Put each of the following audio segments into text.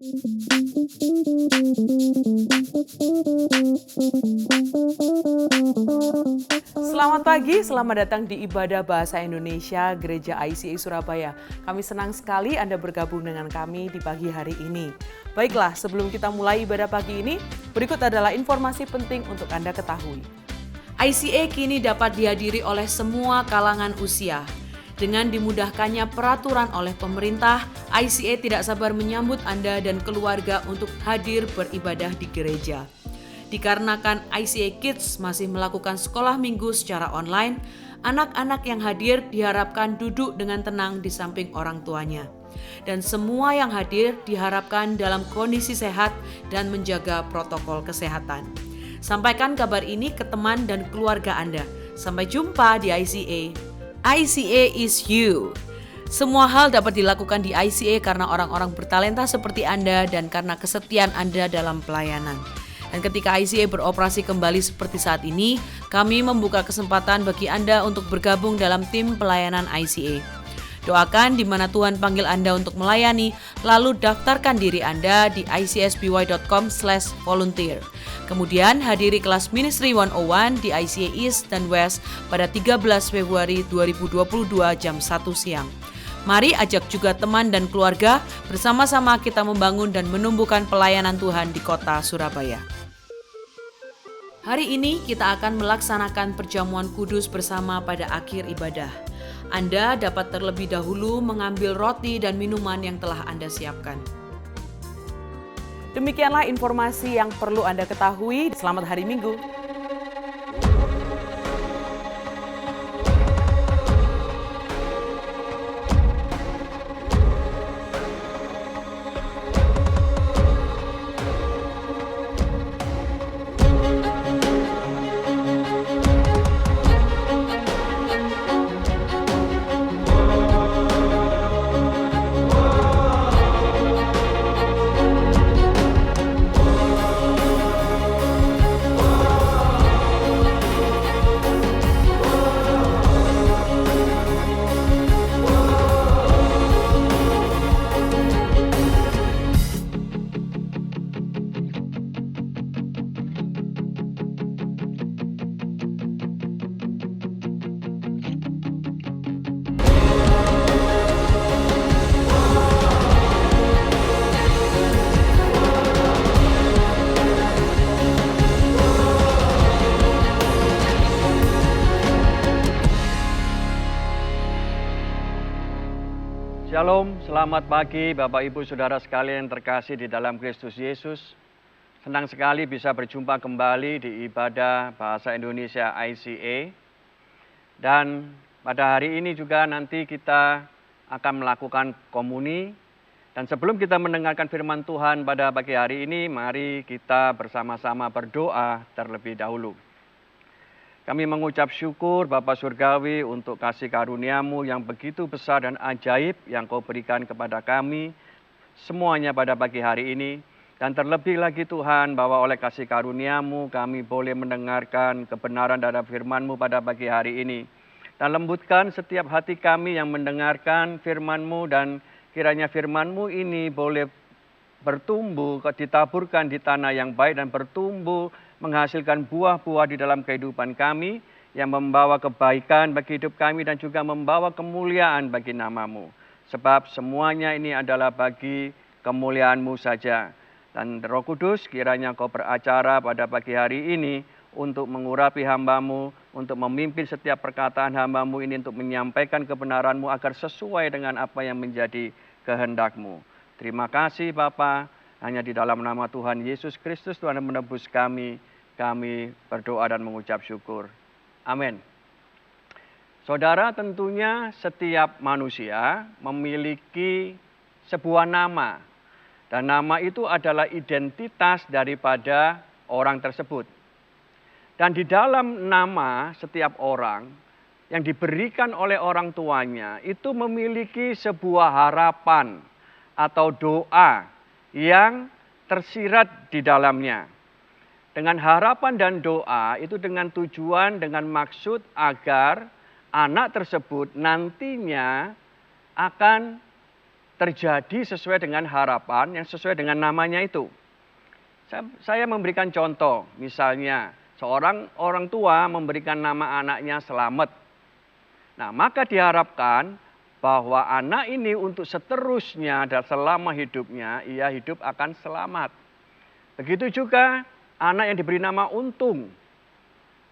Selamat pagi, selamat datang di Ibadah Bahasa Indonesia Gereja ICA Surabaya. Kami senang sekali Anda bergabung dengan kami di pagi hari ini. Baiklah, sebelum kita mulai ibadah pagi ini, berikut adalah informasi penting untuk Anda ketahui. ICA kini dapat dihadiri oleh semua kalangan usia. Dengan dimudahkannya peraturan oleh pemerintah, ICA tidak sabar menyambut Anda dan keluarga untuk hadir beribadah di gereja. Dikarenakan ICA Kids masih melakukan sekolah minggu secara online, anak-anak yang hadir diharapkan duduk dengan tenang di samping orang tuanya. Dan semua yang hadir diharapkan dalam kondisi sehat dan menjaga protokol kesehatan. Sampaikan kabar ini ke teman dan keluarga Anda. Sampai jumpa di ICA. ICA is you. Semua hal dapat dilakukan di ICA karena orang-orang bertalenta seperti Anda dan karena kesetiaan Anda dalam pelayanan. Dan ketika ICA beroperasi kembali seperti saat ini, kami membuka kesempatan bagi Anda untuk bergabung dalam tim pelayanan ICA. Doakan di mana Tuhan panggil Anda untuk melayani, lalu daftarkan diri Anda di icsby.com/volunteer. Kemudian hadiri kelas Ministry 101 di ICA East dan West pada 13 Februari 2022 jam 1 siang. Mari ajak juga teman dan keluarga, bersama-sama kita membangun dan menumbuhkan pelayanan Tuhan di kota Surabaya. Hari ini kita akan melaksanakan perjamuan kudus bersama pada akhir ibadah. Anda dapat terlebih dahulu mengambil roti dan minuman yang telah Anda siapkan. Demikianlah informasi yang perlu Anda ketahui. Selamat hari Minggu. Shalom, selamat pagi Bapak Ibu Saudara sekalian terkasih di dalam Kristus Yesus. Senang sekali bisa berjumpa kembali di Ibadah Bahasa Indonesia ICA. Dan pada hari ini juga nanti kita akan melakukan komuni. Dan sebelum kita mendengarkan firman Tuhan pada pagi hari ini, mari kita bersama-sama berdoa terlebih dahulu. Kami mengucap syukur Bapa Surgawi untuk kasih karunia-Mu yang begitu besar dan ajaib yang Kau berikan kepada kami semuanya pada pagi hari ini. Dan terlebih lagi Tuhan bahwa oleh kasih karunia-Mu kami boleh mendengarkan kebenaran dalam firman-Mu pada pagi hari ini. Dan lembutkan setiap hati kami yang mendengarkan firman-Mu dan kiranya firman-Mu ini boleh bertumbuh, ditaburkan di tanah yang baik dan bertumbuh menghasilkan buah-buah di dalam kehidupan kami yang membawa kebaikan bagi hidup kami dan juga membawa kemuliaan bagi nama-Mu. Sebab semuanya ini adalah bagi kemuliaan-Mu saja. Dan Roh Kudus kiranya Kau beracara pada pagi hari ini untuk mengurapi hamba-Mu, untuk memimpin setiap perkataan hamba-Mu ini untuk menyampaikan kebenaran-Mu agar sesuai dengan apa yang menjadi kehendak-Mu. Terima kasih Bapa, hanya di dalam nama Tuhan Yesus Kristus Tuhan yang menebus kami berdoa dan mengucap syukur. Amin. Saudara, tentunya setiap manusia memiliki sebuah nama. Dan nama itu adalah identitas daripada orang tersebut. Dan di dalam nama setiap orang yang diberikan oleh orang tuanya itu memiliki sebuah harapan atau doa yang tersirat di dalamnya. Dengan harapan dan doa itu dengan tujuan, dengan maksud agar anak tersebut nantinya akan terjadi sesuai dengan harapan yang sesuai dengan namanya itu. Saya memberikan contoh, misalnya seorang orang tua memberikan nama anaknya Selamat. Nah, maka diharapkan bahwa anak ini untuk seterusnya dan selama hidupnya, ia hidup akan selamat. Begitu juga anak yang diberi nama Untung.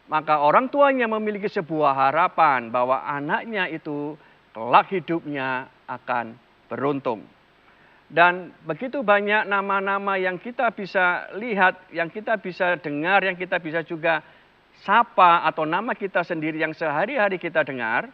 Maka orang tuanya memiliki sebuah harapan bahwa anaknya itu kelak hidupnya akan beruntung. Dan begitu banyak nama-nama yang kita bisa lihat, yang kita bisa dengar, yang kita bisa juga sapa atau nama kita sendiri yang sehari-hari kita dengar.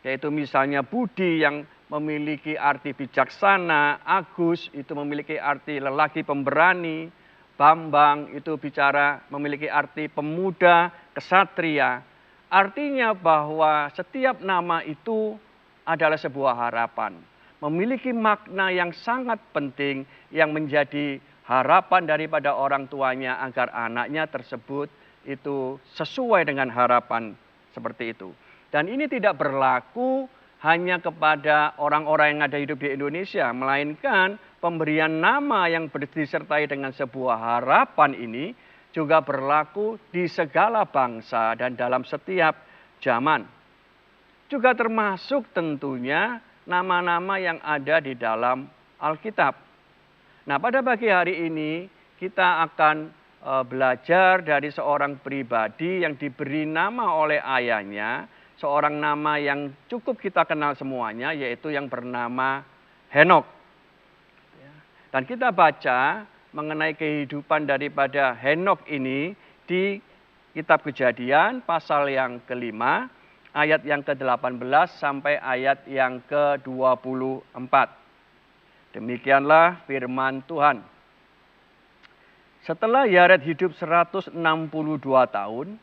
Yaitu misalnya Budi yang memiliki arti bijaksana, Agus itu memiliki arti lelaki pemberani, Bambang itu bicara memiliki arti pemuda, kesatria. Artinya bahwa setiap nama itu adalah sebuah harapan. Memiliki makna yang sangat penting yang menjadi harapan daripada orang tuanya agar anaknya tersebut itu sesuai dengan harapan seperti itu. Dan ini tidak berlaku hanya kepada orang-orang yang ada hidup di Indonesia, melainkan pemberian nama yang disertai dengan sebuah harapan ini juga berlaku di segala bangsa dan dalam setiap zaman. Juga termasuk tentunya nama-nama yang ada di dalam Alkitab. Nah, pada pagi hari ini kita akan belajar dari seorang pribadi yang diberi nama oleh ayahnya, seorang nama yang cukup kita kenal semuanya, yaitu yang bernama Henokh. Dan kita baca mengenai kehidupan daripada Henokh ini di Kitab Kejadian pasal yang ke-5, ayat yang ke-18 sampai ayat yang ke-24. Demikianlah firman Tuhan. Setelah Yared hidup 162 tahun,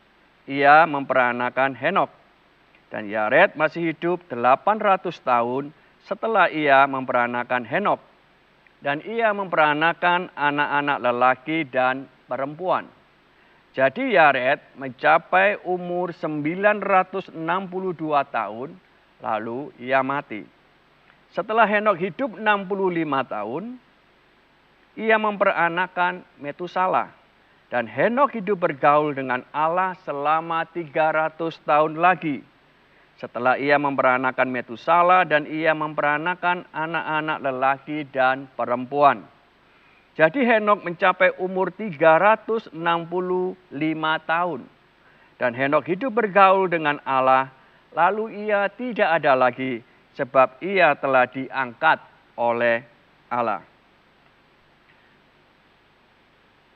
ia memperanakan Henokh. Dan Yared masih hidup 800 tahun setelah ia memperanakan Henokh. Dan ia memperanakan anak-anak lelaki dan perempuan. Jadi Yared mencapai umur 962 tahun, lalu ia mati. Setelah Henokh hidup 65 tahun, ia memperanakan Metusala. Dan Henokh hidup bergaul dengan Allah selama 300 tahun lagi. Setelah ia memperanakan Metusala dan ia memperanakan anak-anak lelaki dan perempuan. Jadi Henokh mencapai umur 365 tahun. Dan Henokh hidup bergaul dengan Allah, lalu ia tidak ada lagi sebab ia telah diangkat oleh Allah.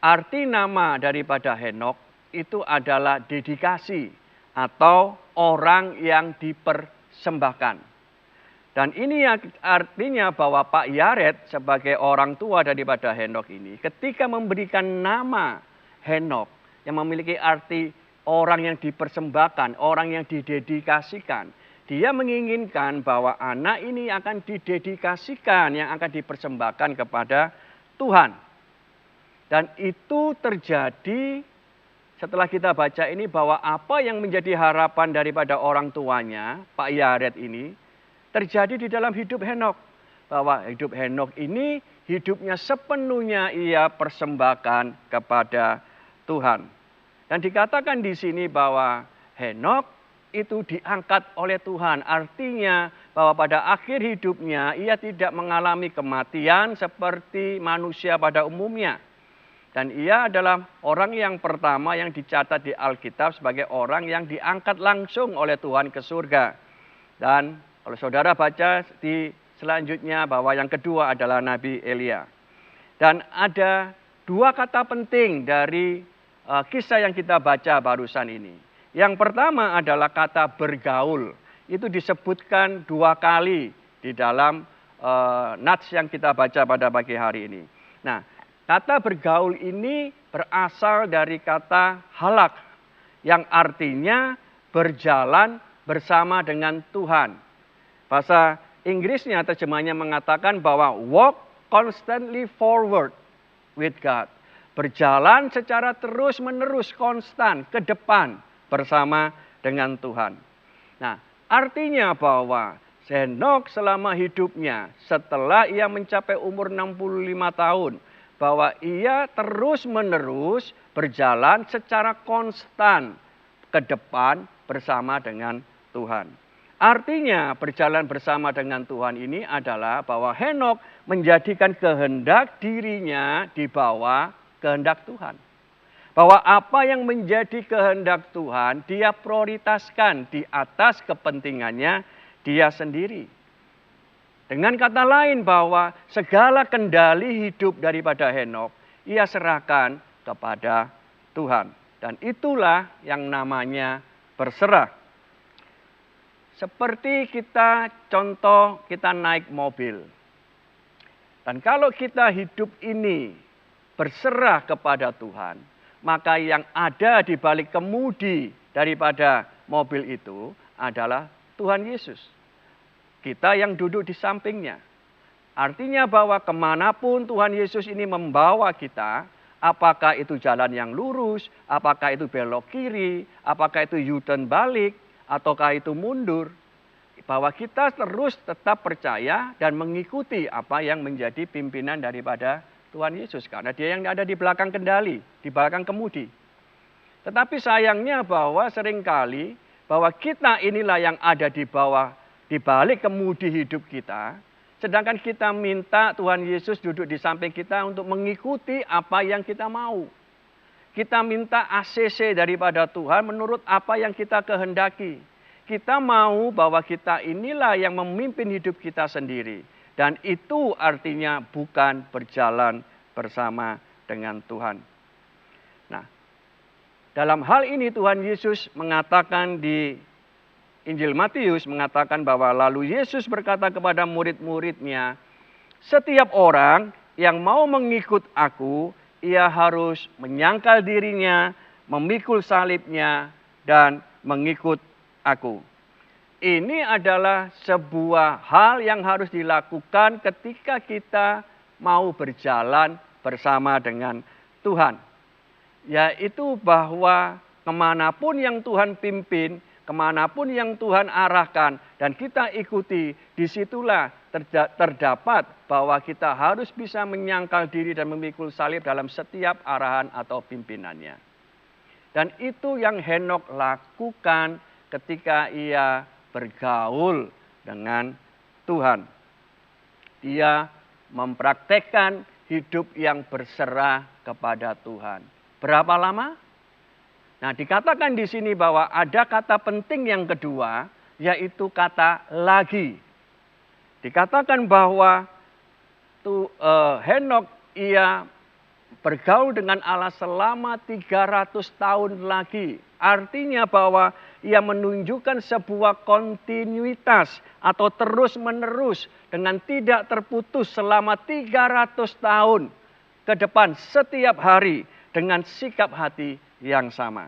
Arti nama daripada Henokh itu adalah dedikasi atau orang yang dipersembahkan. Dan ini artinya bahwa Pak Yared sebagai orang tua daripada Henokh ini ketika memberikan nama Henokh yang memiliki arti orang yang dipersembahkan, orang yang didedikasikan. Dia menginginkan bahwa anak ini akan didedikasikan, yang akan dipersembahkan kepada Tuhan. Dan itu terjadi setelah kita baca ini bahwa apa yang menjadi harapan daripada orang tuanya, Pak Yared ini, terjadi di dalam hidup Henokh. Bahwa hidup Henokh ini hidupnya sepenuhnya ia persembahkan kepada Tuhan. Dan dikatakan di sini bahwa Henokh itu diangkat oleh Tuhan. Artinya bahwa pada akhir hidupnya ia tidak mengalami kematian seperti manusia pada umumnya. Dan ia adalah orang yang pertama yang dicatat di Alkitab sebagai orang yang diangkat langsung oleh Tuhan ke surga. Dan kalau saudara baca di selanjutnya bahwa yang kedua adalah Nabi Elia. Dan ada dua kata penting dari kisah yang kita baca barusan ini. Yang pertama adalah kata bergaul. Itu disebutkan dua kali di dalam nats yang kita baca pada pagi hari ini. Nah, kata bergaul ini berasal dari kata halak yang artinya berjalan bersama dengan Tuhan. Bahasa Inggrisnya terjemahnya mengatakan bahwa walk constantly forward with God. Berjalan secara terus-menerus konstan ke depan bersama dengan Tuhan. Nah, artinya bahwa Henokh selama hidupnya setelah ia mencapai umur 65 tahun, bahwa ia terus-menerus berjalan secara konstan ke depan bersama dengan Tuhan. Artinya berjalan bersama dengan Tuhan ini adalah bahwa Henokh menjadikan kehendak dirinya di bawah kehendak Tuhan. Bahwa apa yang menjadi kehendak Tuhan dia prioritaskan di atas kepentingannya dia sendiri. Dengan kata lain bahwa segala kendali hidup daripada Henokh ia serahkan kepada Tuhan. Dan itulah yang namanya berserah. Seperti kita naik mobil. Dan kalau kita hidup ini berserah kepada Tuhan, maka yang ada di balik kemudi daripada mobil itu adalah Tuhan Yesus. Kita yang duduk di sampingnya. Artinya bahwa kemanapun Tuhan Yesus ini membawa kita, apakah itu jalan yang lurus, apakah itu belok kiri, apakah itu U-turn balik, ataukah itu mundur, bahwa kita terus tetap percaya dan mengikuti apa yang menjadi pimpinan daripada Tuhan Yesus. Karena dia yang ada di belakang kendali, di belakang kemudi. Tetapi sayangnya bahwa seringkali bahwa kita inilah yang ada di balik kemudi hidup kita. Sedangkan kita minta Tuhan Yesus duduk di samping kita untuk mengikuti apa yang kita mau. Kita minta ACC daripada Tuhan menurut apa yang kita kehendaki. Kita mau bahwa kita inilah yang memimpin hidup kita sendiri. Dan itu artinya bukan berjalan bersama dengan Tuhan. Nah, dalam hal ini Tuhan Yesus mengatakan di Injil Matius mengatakan bahwa lalu Yesus berkata kepada murid-muridnya, setiap orang yang mau mengikut aku, ia harus menyangkal dirinya, memikul salibnya, dan mengikut aku. Ini adalah sebuah hal yang harus dilakukan ketika kita mau berjalan bersama dengan Tuhan. Yaitu bahwa kemanapun yang Tuhan pimpin, kemanapun yang Tuhan arahkan dan kita ikuti, disitulah terdapat bahwa kita harus bisa menyangkal diri dan memikul salib dalam setiap arahan atau pimpinannya. Dan itu yang Henokh lakukan ketika ia bergaul dengan Tuhan. Dia mempraktekkan hidup yang berserah kepada Tuhan. Berapa lama? Nah, dikatakan di sini bahwa ada kata penting yang kedua, yaitu kata lagi. Dikatakan bahwa Henokh ia bergaul dengan Allah selama 300 tahun lagi. Artinya bahwa ia menunjukkan sebuah kontinuitas atau terus-menerus dengan tidak terputus selama 300 tahun ke depan setiap hari dengan sikap hati yang sama.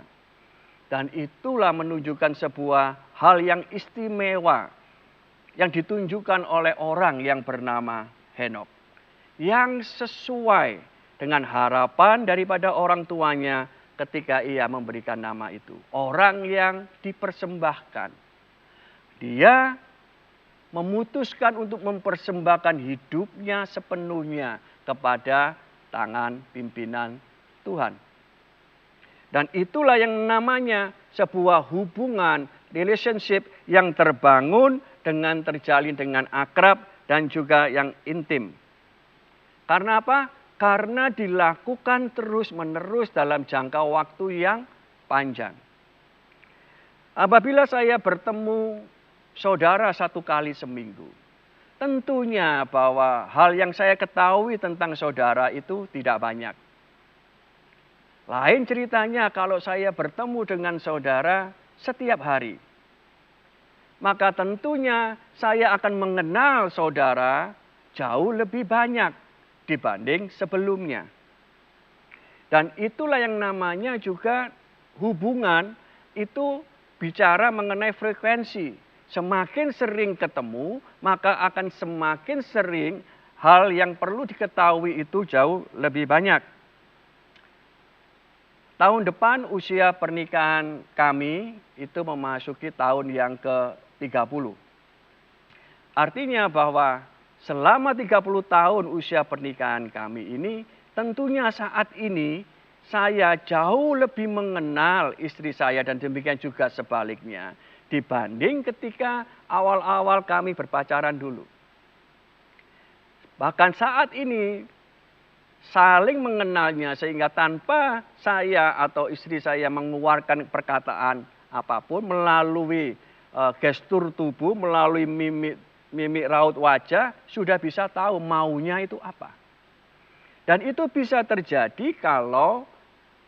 Dan itulah menunjukkan sebuah hal yang istimewa yang ditunjukkan oleh orang yang bernama Henokh. Yang sesuai dengan harapan daripada orang tuanya ketika ia memberikan nama itu. Orang yang dipersembahkan. Dia memutuskan untuk mempersembahkan hidupnya sepenuhnya kepada tangan pimpinan Tuhan. Dan itulah yang namanya sebuah hubungan, relationship yang terbangun dengan terjalin dengan akrab dan juga yang intim. Karena apa? Karena dilakukan terus-menerus dalam jangka waktu yang panjang. Apabila saya bertemu saudara 1 kali seminggu, tentunya bahwa hal yang saya ketahui tentang saudara itu tidak banyak. Lain ceritanya kalau saya bertemu dengan saudara setiap hari. Maka tentunya saya akan mengenal saudara jauh lebih banyak dibanding sebelumnya. Dan itulah yang namanya juga hubungan itu bicara mengenai frekuensi. Semakin sering ketemu, maka akan semakin sering hal yang perlu diketahui itu jauh lebih banyak. Tahun depan usia pernikahan kami itu memasuki tahun yang ke-30. Artinya bahwa selama 30 tahun usia pernikahan kami ini, tentunya saat ini saya jauh lebih mengenal istri saya dan demikian juga sebaliknya dibanding ketika awal-awal kami berpacaran dulu. Bahkan saat ini saling mengenalnya sehingga tanpa saya atau istri saya mengeluarkan perkataan apapun melalui gestur tubuh, melalui mimik raut wajah sudah bisa tahu maunya itu apa. Dan itu bisa terjadi kalau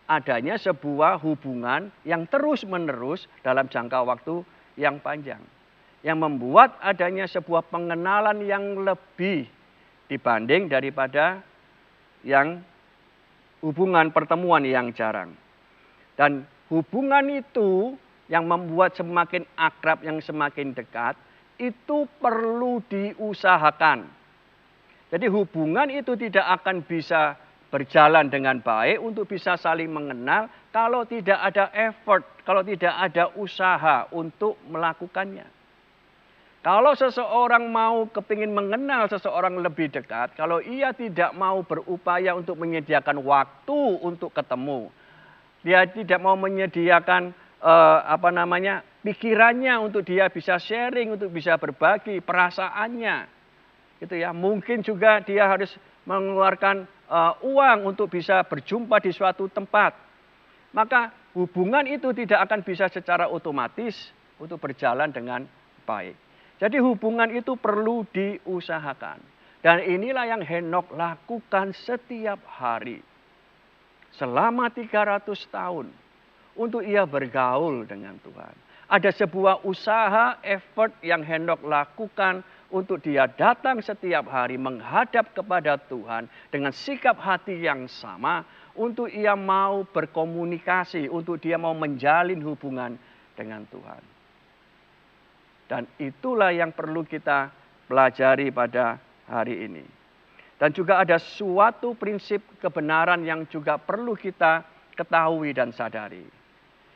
adanya sebuah hubungan yang terus-menerus dalam jangka waktu yang panjang. Yang membuat adanya sebuah pengenalan yang lebih dibanding daripada yang hubungan pertemuan yang jarang. Dan hubungan itu yang membuat semakin akrab, yang semakin dekat, itu perlu diusahakan. Jadi hubungan itu tidak akan bisa berjalan dengan baik untuk bisa saling mengenal kalau tidak ada effort, kalau tidak ada usaha untuk melakukannya. Kalau seseorang mau kepingin mengenal seseorang lebih dekat, kalau ia tidak mau berupaya untuk menyediakan waktu untuk ketemu, dia tidak mau menyediakan pikirannya untuk dia bisa sharing, untuk bisa berbagi perasaannya, gitu ya. Mungkin juga dia harus mengeluarkan uang untuk bisa berjumpa di suatu tempat. Maka hubungan itu tidak akan bisa secara otomatis untuk berjalan dengan baik. Jadi hubungan itu perlu diusahakan. Dan inilah yang Henokh lakukan setiap hari. Selama 300 tahun. Untuk ia bergaul dengan Tuhan. Ada sebuah usaha, effort yang Henokh lakukan untuk dia datang setiap hari menghadap kepada Tuhan dengan sikap hati yang sama. Untuk ia mau berkomunikasi, untuk dia mau menjalin hubungan dengan Tuhan. Dan itulah yang perlu kita pelajari pada hari ini. Dan juga ada suatu prinsip kebenaran yang juga perlu kita ketahui dan sadari.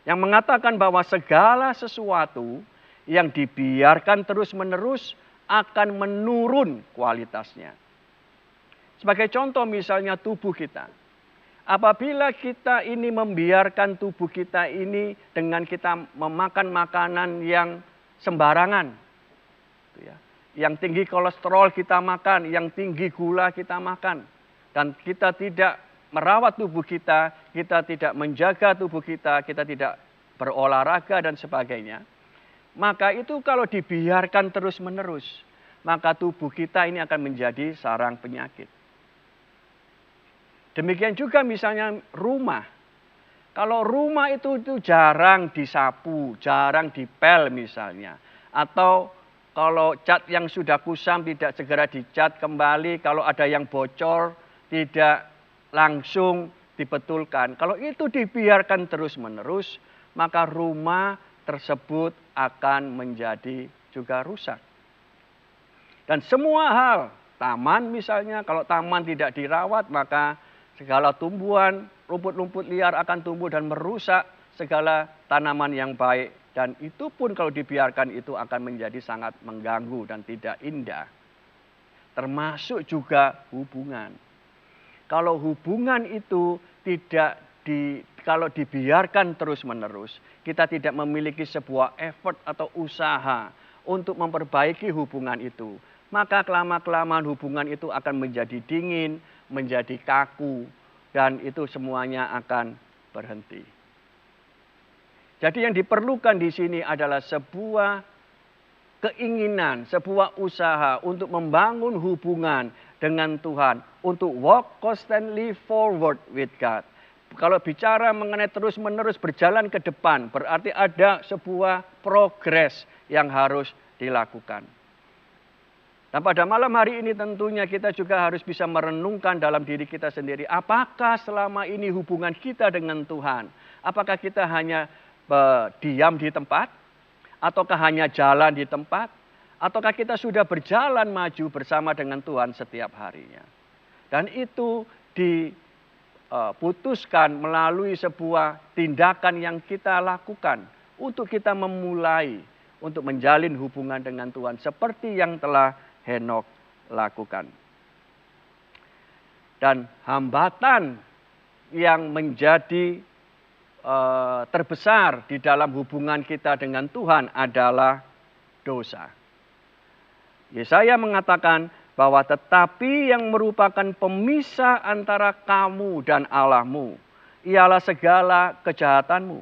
Yang mengatakan bahwa segala sesuatu yang dibiarkan terus-menerus akan menurun kualitasnya. Sebagai contoh misalnya tubuh kita. Apabila kita ini membiarkan tubuh kita ini dengan kita memakan makanan yang sembarangan. Yang tinggi kolesterol kita makan, yang tinggi gula kita makan. Dan kita tidak merawat tubuh kita tidak menjaga tubuh kita tidak berolahraga dan sebagainya. Maka itu kalau dibiarkan terus-menerus, maka tubuh kita ini akan menjadi sarang penyakit. Demikian juga misalnya rumah. Kalau rumah itu jarang disapu, jarang dipel misalnya. Atau kalau cat yang sudah kusam tidak segera dicat kembali. Kalau ada yang bocor tidak langsung dibetulkan. Kalau itu dibiarkan terus-menerus, maka rumah tersebut akan menjadi juga rusak. Dan semua hal, taman misalnya, kalau taman tidak dirawat maka segala tumbuhan, rumput-rumput liar akan tumbuh dan merusak segala tanaman yang baik. Dan itu pun kalau dibiarkan itu akan menjadi sangat mengganggu dan tidak indah. Termasuk juga hubungan. Kalau hubungan itu kalau dibiarkan terus-menerus, kita tidak memiliki sebuah effort atau usaha untuk memperbaiki hubungan itu. Maka kelama-kelamaan hubungan itu akan menjadi dingin, menjadi kaku, dan itu semuanya akan berhenti. Jadi yang diperlukan di sini adalah sebuah keinginan, sebuah usaha untuk membangun hubungan dengan Tuhan, untuk walk constantly forward with God. Kalau bicara mengenai terus-menerus berjalan ke depan, berarti ada sebuah progres yang harus dilakukan. Dan pada malam hari ini tentunya kita juga harus bisa merenungkan dalam diri kita sendiri. Apakah selama ini hubungan kita dengan Tuhan? Apakah kita hanya diam di tempat? Ataukah hanya jalan di tempat? Ataukah kita sudah berjalan maju bersama dengan Tuhan setiap harinya? Dan itu diputuskan melalui sebuah tindakan yang kita lakukan. Untuk kita memulai untuk menjalin hubungan dengan Tuhan seperti yang telah Henokh lakukan. Dan hambatan yang menjadi terbesar di dalam hubungan kita dengan Tuhan adalah dosa. Yesaya mengatakan bahwa tetapi yang merupakan pemisah antara kamu dan Allahmu ialah segala kejahatanmu,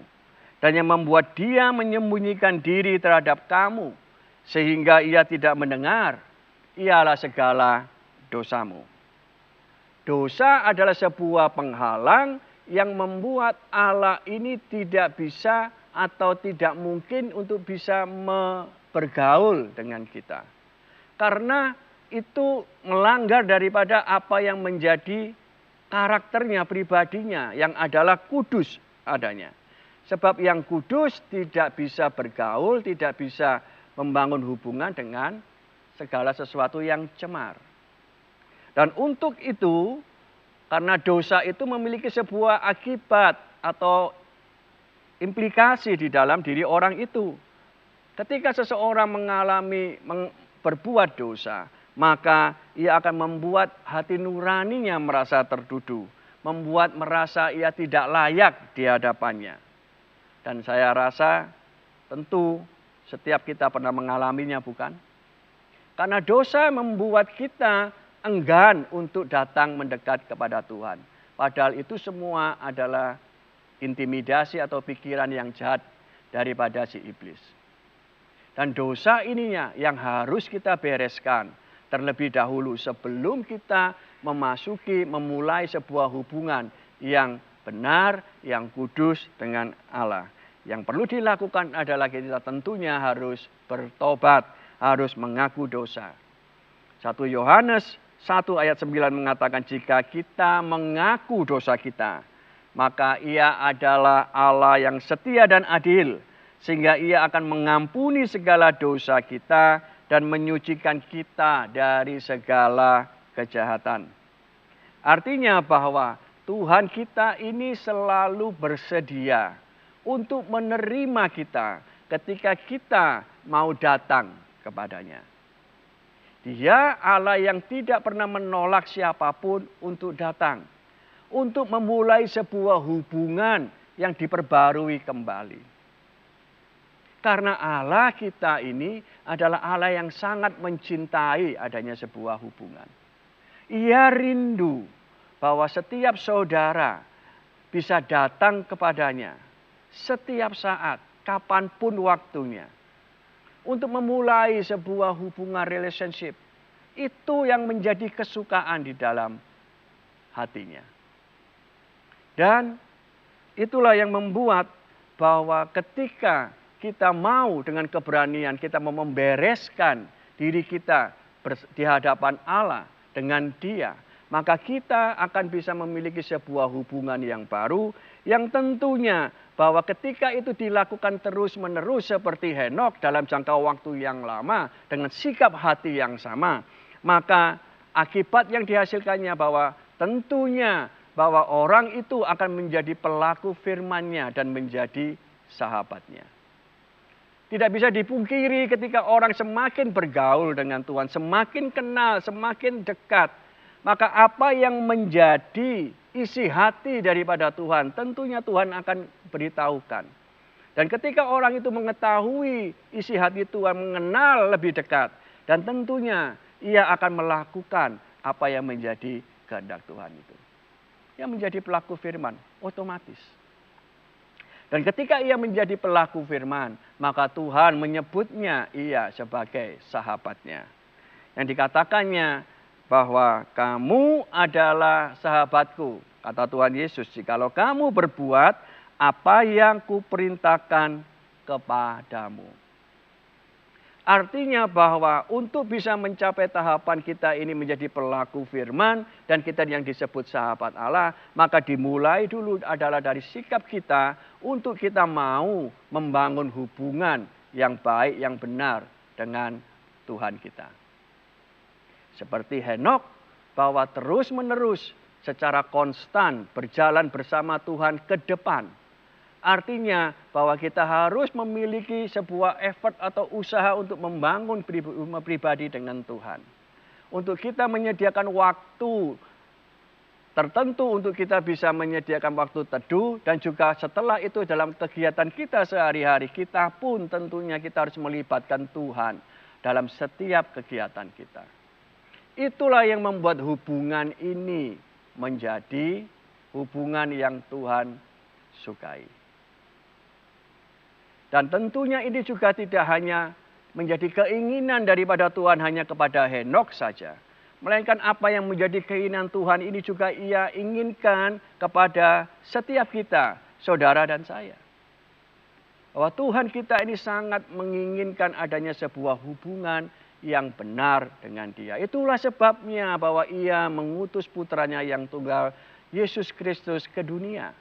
dan yang membuat dia menyembunyikan diri terhadap kamu sehingga ia tidak mendengar ialah segala dosamu. Dosa adalah sebuah penghalang yang membuat Allah ini tidak bisa atau tidak mungkin untuk bisa bergaul dengan kita. Karena itu melanggar daripada apa yang menjadi karakternya, pribadinya, yang adalah kudus adanya. Sebab yang kudus tidak bisa bergaul, tidak bisa membangun hubungan dengan segala sesuatu yang cemar. Dan untuk itu, karena dosa itu memiliki sebuah akibat atau implikasi di dalam diri orang itu. Ketika seseorang berbuat dosa, maka ia akan membuat hati nuraninya merasa tertuduh, membuat merasa ia tidak layak di hadapannya. Dan saya rasa tentu setiap kita pernah mengalaminya, bukan? Karena dosa membuat kita enggan untuk datang mendekat kepada Tuhan. Padahal itu semua adalah intimidasi atau pikiran yang jahat daripada si iblis. Dan dosa ininya yang harus kita bereskan terlebih dahulu sebelum kita memulai sebuah hubungan yang benar, yang kudus dengan Allah. Yang perlu dilakukan adalah kita tentunya harus bertobat, harus mengaku dosa. 1 Yohanes 1 ayat 9 mengatakan jika kita mengaku dosa kita, maka ia adalah Allah yang setia dan adil, sehingga ia akan mengampuni segala dosa kita dan menyucikan kita dari segala kejahatan. Artinya bahwa Tuhan kita ini selalu bersedia untuk menerima kita ketika kita mau datang kepadanya. Dia Allah yang tidak pernah menolak siapapun untuk datang, untuk memulai sebuah hubungan yang diperbarui kembali. Karena Allah kita ini adalah Allah yang sangat mencintai adanya sebuah hubungan. Ia rindu bahwa setiap saudara bisa datang kepadanya setiap saat, kapanpun waktunya. Untuk memulai sebuah hubungan relationship. Itu yang menjadi kesukaan di dalam hatinya. Dan itulah yang membuat bahwa ketika kita mau dengan keberanian, kita mau membereskan diri kita di hadapan Allah dengan Dia, maka kita akan bisa memiliki sebuah hubungan yang baru, yang tentunya bahwa ketika itu dilakukan terus-menerus seperti Henokh dalam jangka waktu yang lama dengan sikap hati yang sama, maka akibat yang dihasilkannya bahwa tentunya bahwa orang itu akan menjadi pelaku firman-Nya dan menjadi sahabatnya. Tidak bisa dipungkiri ketika orang semakin bergaul dengan Tuhan, semakin kenal, semakin dekat, maka apa yang menjadi isi hati daripada Tuhan, tentunya Tuhan akan beritahukan. Dan ketika orang itu mengetahui isi hati Tuhan, mengenal lebih dekat, dan tentunya ia akan melakukan apa yang menjadi kehendak Tuhan itu. Yang menjadi pelaku firman, otomatis. Dan ketika ia menjadi pelaku firman, maka Tuhan menyebutnya ia sebagai sahabatnya. Yang dikatakannya bahwa kamu adalah sahabatku, kata Tuhan Yesus, jikalau kamu berbuat apa yang kuperintahkan kepadamu. Artinya bahwa untuk bisa mencapai tahapan kita ini menjadi pelaku firman dan kita yang disebut sahabat Allah, maka dimulai dulu adalah dari sikap kita untuk kita mau membangun hubungan yang baik, yang benar dengan Tuhan kita. Seperti Henokh bahwa terus-menerus secara konstan berjalan bersama Tuhan ke depan. Artinya bahwa kita harus memiliki sebuah effort atau usaha untuk membangun pribadi dengan Tuhan. Untuk kita menyediakan waktu tertentu untuk kita bisa menyediakan waktu teduh, dan juga setelah itu dalam kegiatan kita sehari-hari, kita pun tentunya kita harus melibatkan Tuhan dalam setiap kegiatan kita. Itulah yang membuat hubungan ini menjadi hubungan yang Tuhan sukai. Dan tentunya ini juga tidak hanya menjadi keinginan daripada Tuhan hanya kepada Henokh saja. Melainkan apa yang menjadi keinginan Tuhan ini juga Ia inginkan kepada setiap kita, saudara dan saya. Bahwa Tuhan kita ini sangat menginginkan adanya sebuah hubungan yang benar dengan Dia. Itulah sebabnya bahwa Ia mengutus putranya yang tunggal, Yesus Kristus, ke dunia.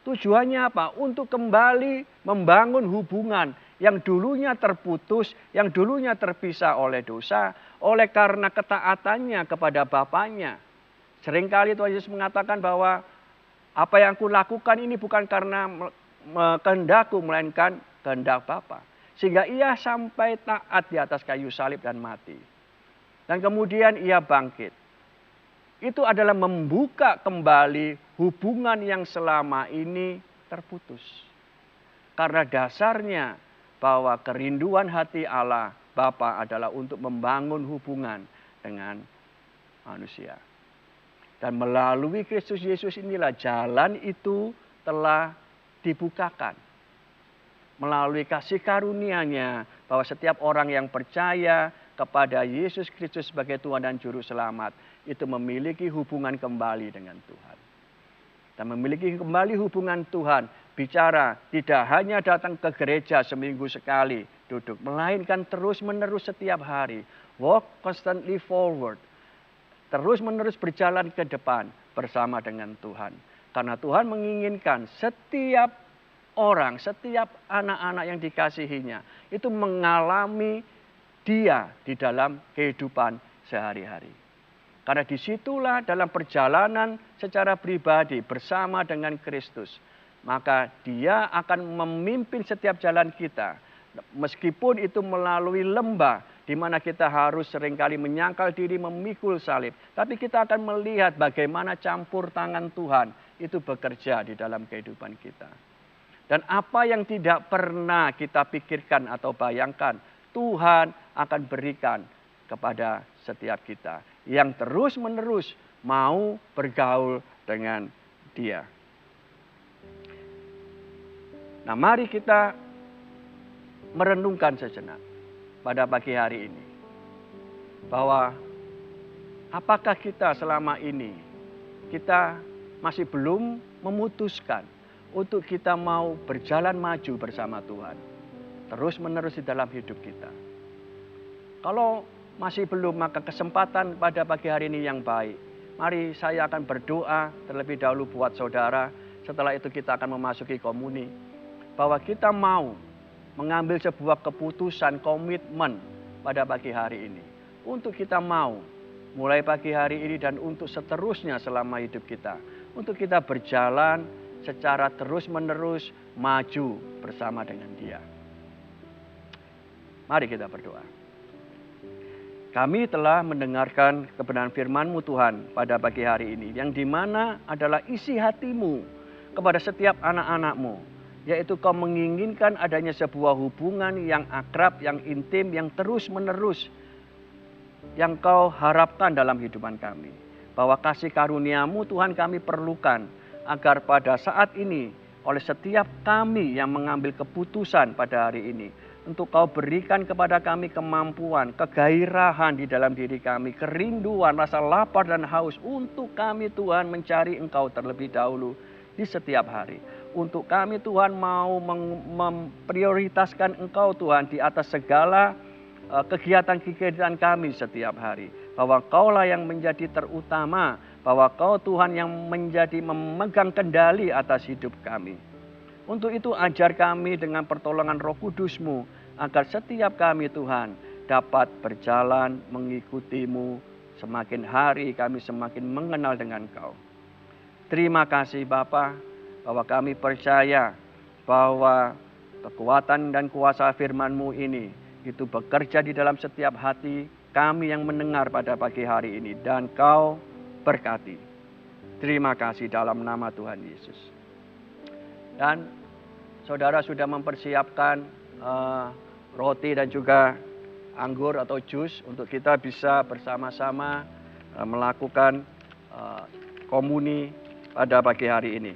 Tujuannya apa? Untuk kembali membangun hubungan yang dulunya terputus, yang dulunya terpisah oleh dosa, oleh karena ketaatannya kepada Bapaknya. Seringkali Tuhan Yesus mengatakan bahwa apa yang aku lakukan ini bukan karena kehendakku, melainkan kehendak Bapa. Sehingga Ia sampai taat di atas kayu salib dan mati. Dan kemudian Ia bangkit. Itu adalah membuka kembali hubungan yang selama ini terputus. Karena dasarnya bahwa kerinduan hati Allah Bapa adalah untuk membangun hubungan dengan manusia. Dan melalui Kristus Yesus inilah jalan itu telah dibukakan. Melalui kasih karunia-Nya bahwa setiap orang yang percaya kepada Yesus Kristus sebagai Tuhan dan Juru Selamat itu memiliki hubungan kembali dengan Tuhan. Dan memiliki kembali hubungan Tuhan bicara tidak hanya datang ke gereja seminggu sekali duduk, melainkan terus-menerus setiap hari. Walk constantly forward. Terus-menerus berjalan ke depan bersama dengan Tuhan. Karena Tuhan menginginkan setiap orang, setiap anak-anak yang dikasihinya itu mengalami Dia di dalam kehidupan sehari-hari. Karena disitulah dalam perjalanan secara pribadi bersama dengan Kristus, maka Dia akan memimpin setiap jalan kita. Meskipun itu melalui lembah di mana kita harus seringkali menyangkal diri memikul salib. Tapi kita akan melihat bagaimana campur tangan Tuhan itu bekerja di dalam kehidupan kita. Dan apa yang tidak pernah kita pikirkan atau bayangkan, Tuhan akan berikan kepada setiap kita yang terus-menerus mau bergaul dengan Dia. Nah, mari kita merenungkan sejenak pada pagi hari ini. Bahwa apakah kita selama ini kita masih belum memutuskan untuk kita mau berjalan maju bersama Tuhan. Terus-menerus di dalam hidup kita. Kalau masih belum, maka kesempatan pada pagi hari ini yang baik. Mari saya akan berdoa terlebih dahulu buat saudara. Setelah itu kita akan memasuki komuni. Bahwa kita mau mengambil sebuah keputusan, komitmen pada pagi hari ini. Untuk kita mau mulai pagi hari ini dan untuk seterusnya selama hidup kita. Untuk kita berjalan secara terus-menerus maju bersama dengan Dia. Mari kita berdoa. Kami telah mendengarkan kebenaran firman-Mu Tuhan pada pagi hari ini. Yang dimana adalah isi hati-Mu kepada setiap anak-anak-Mu. Yaitu Kau menginginkan adanya sebuah hubungan yang akrab, yang intim, yang terus-menerus. Yang Kau harapkan dalam kehidupan kami. Bahwa kasih karunia-Mu Tuhan kami perlukan. Agar pada saat ini oleh setiap kami yang mengambil keputusan pada hari ini. Untuk Kau berikan kepada kami kemampuan, kegairahan di dalam diri kami. Kerinduan, rasa lapar dan haus untuk kami Tuhan mencari Engkau terlebih dahulu di setiap hari. Untuk kami Tuhan mau memprioritaskan Engkau Tuhan di atas segala kegiatan-kegiatan kami setiap hari. Bahwa Kaulah yang menjadi terutama. Bahwa Kau Tuhan yang menjadi memegang kendali atas hidup kami. Untuk itu ajar kami dengan pertolongan Roh Kudus-Mu. Agar setiap kami Tuhan dapat berjalan mengikuti-Mu. Semakin hari kami semakin mengenal dengan Kau. Terima kasih Bapa bahwa kami percaya bahwa kekuatan dan kuasa firman-Mu ini itu bekerja di dalam setiap hati kami yang mendengar pada pagi hari ini, dan Kau berkati. Terima kasih dalam nama Tuhan Yesus. Dan saudara sudah mempersiapkan roti dan juga anggur atau jus untuk kita bisa bersama-sama melakukan komuni pada pagi hari ini.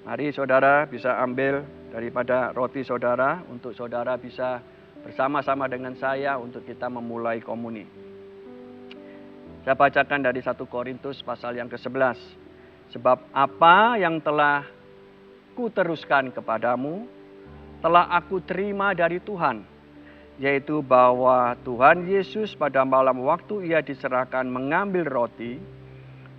Mari saudara bisa ambil daripada roti saudara untuk saudara bisa bersama-sama dengan saya untuk kita memulai komuni. Saya bacakan dari 1 Korintus pasal yang ke-11. Sebab apa yang telah kuteruskan kepadamu, telah aku terima dari Tuhan, yaitu bahwa Tuhan Yesus pada malam waktu ia diserahkan mengambil roti,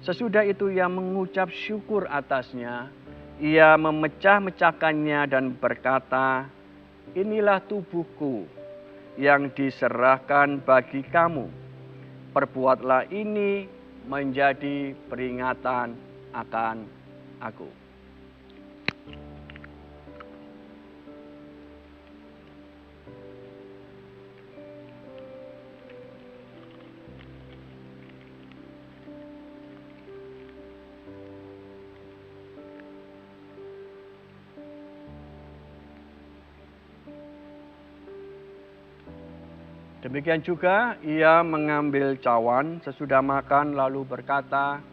sesudah itu ia mengucap syukur atasnya, ia memecah-mecahkannya dan berkata, inilah tubuhku yang diserahkan bagi kamu. Perbuatlah ini menjadi peringatan akan aku. Demikian juga ia mengambil cawan sesudah makan lalu berkata,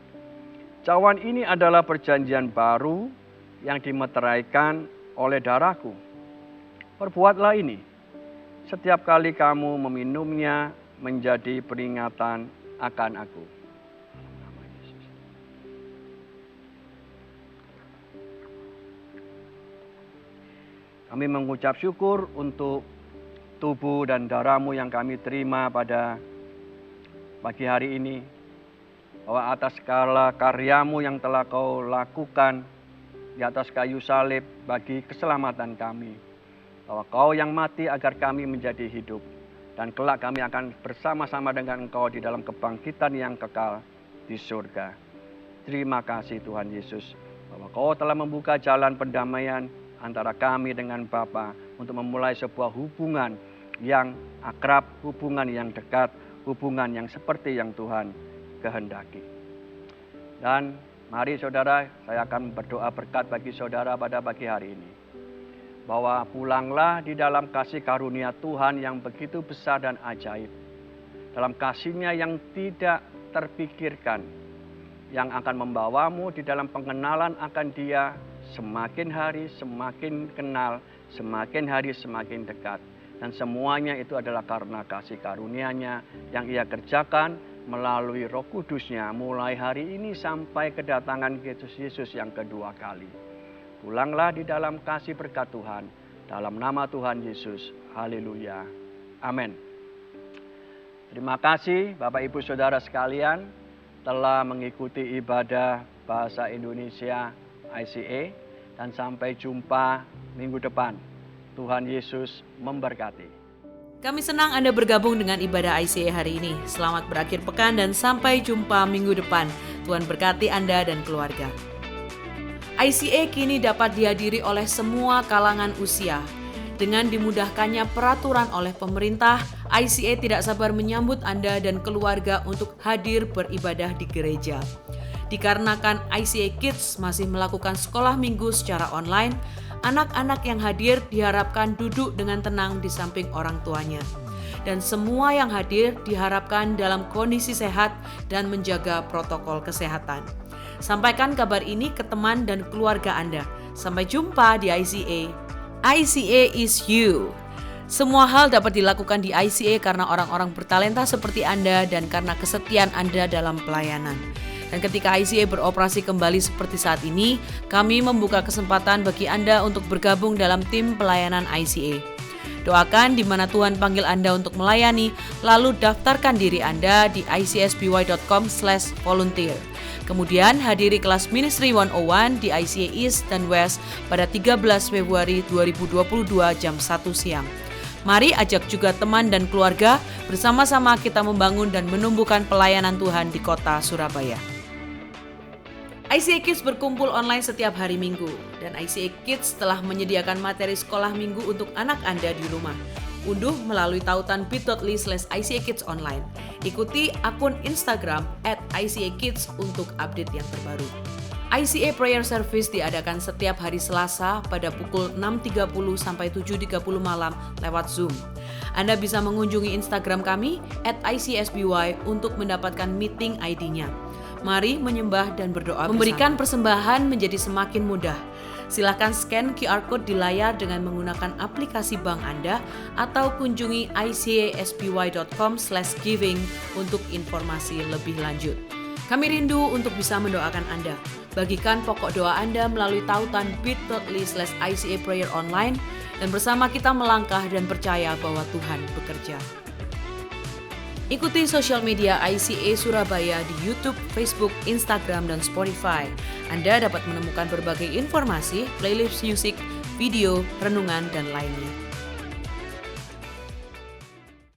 cawan ini adalah perjanjian baru yang dimeteraikan oleh darahku. Perbuatlah ini setiap kali kamu meminumnya menjadi peringatan akan aku. Kami mengucap syukur untuk tubuh dan darah-Mu yang kami terima pada pagi hari ini. Bahwa atas segala karya-Mu yang telah Kau lakukan di atas kayu salib bagi keselamatan kami. Bahwa Kau yang mati agar kami menjadi hidup. Dan kelak kami akan bersama-sama dengan Engkau di dalam kebangkitan yang kekal di surga. Terima kasih Tuhan Yesus. Bahwa Kau telah membuka jalan pendamaian antara kami dengan Bapa untuk memulai sebuah hubungan yang akrab, hubungan yang dekat, hubungan yang seperti yang Tuhan kehendaki. Dan mari saudara, saya akan berdoa berkat bagi saudara pada pagi hari ini. Bahwa pulanglah di dalam kasih karunia Tuhan yang begitu besar dan ajaib. Dalam kasih-Nya yang tidak terpikirkan, yang akan membawamu di dalam pengenalan akan Dia semakin hari semakin kenal, semakin hari semakin dekat. Dan semuanya itu adalah karena kasih karunia-Nya yang Ia kerjakan melalui Roh Kudus-Nya mulai hari ini sampai kedatangan Kristus Yesus yang kedua kali. Pulanglah di dalam kasih berkat Tuhan, dalam nama Tuhan Yesus. Haleluya. Amin. Terima kasih Bapak Ibu Saudara sekalian telah mengikuti ibadah Bahasa Indonesia ICA, dan sampai jumpa minggu depan. Tuhan Yesus memberkati. Kami senang Anda bergabung dengan ibadah ICA hari ini. Selamat berakhir pekan dan sampai jumpa minggu depan. Tuhan berkati Anda dan keluarga. ICA kini dapat dihadiri oleh semua kalangan usia. Dengan dimudahkannya peraturan oleh pemerintah, ICA tidak sabar menyambut Anda dan keluarga untuk hadir beribadah di gereja. Dikarenakan ICA Kids masih melakukan sekolah minggu secara online, anak-anak yang hadir diharapkan duduk dengan tenang di samping orang tuanya. Dan semua yang hadir diharapkan dalam kondisi sehat dan menjaga protokol kesehatan. Sampaikan kabar ini ke teman dan keluarga Anda. Sampai jumpa di ICA. ICA is you. Semua hal dapat dilakukan di ICA karena orang-orang bertalenta seperti Anda dan karena kesetiaan Anda dalam pelayanan. Dan ketika ICA beroperasi kembali seperti saat ini, kami membuka kesempatan bagi Anda untuk bergabung dalam tim pelayanan ICA. Doakan di mana Tuhan panggil Anda untuk melayani, lalu daftarkan diri Anda di icsby.com/volunteer. Kemudian hadiri kelas Ministry 101 di ICA East dan West pada 13 Februari 2022 jam 1 siang. Mari ajak juga teman dan keluarga, bersama-sama kita membangun dan menumbuhkan pelayanan Tuhan di kota Surabaya. ICA Kids berkumpul online setiap hari Minggu, dan ICA Kids telah menyediakan materi sekolah minggu untuk anak Anda di rumah. Unduh melalui tautan bit.ly/ICA Kids online. Ikuti akun Instagram @ICA Kids untuk update yang terbaru. ICA Prayer Service diadakan setiap hari Selasa pada pukul 6.30 sampai 7.30 malam lewat Zoom. Anda bisa mengunjungi Instagram kami @ICSBY untuk mendapatkan meeting ID-nya. Mari menyembah dan berdoa bersama. Memberikan persembahan menjadi semakin mudah. Silakan scan QR Code di layar dengan menggunakan aplikasi bank Anda atau kunjungi icasby.com/giving untuk informasi lebih lanjut. Kami rindu untuk bisa mendoakan Anda. Bagikan pokok doa Anda melalui tautan bit.ly/ICA Prayer Online dan bersama kita melangkah dan percaya bahwa Tuhan bekerja. Ikuti sosial media ICA Surabaya di YouTube, Facebook, Instagram, dan Spotify. Anda dapat menemukan berbagai informasi, playlist musik, video, renungan, dan lainnya.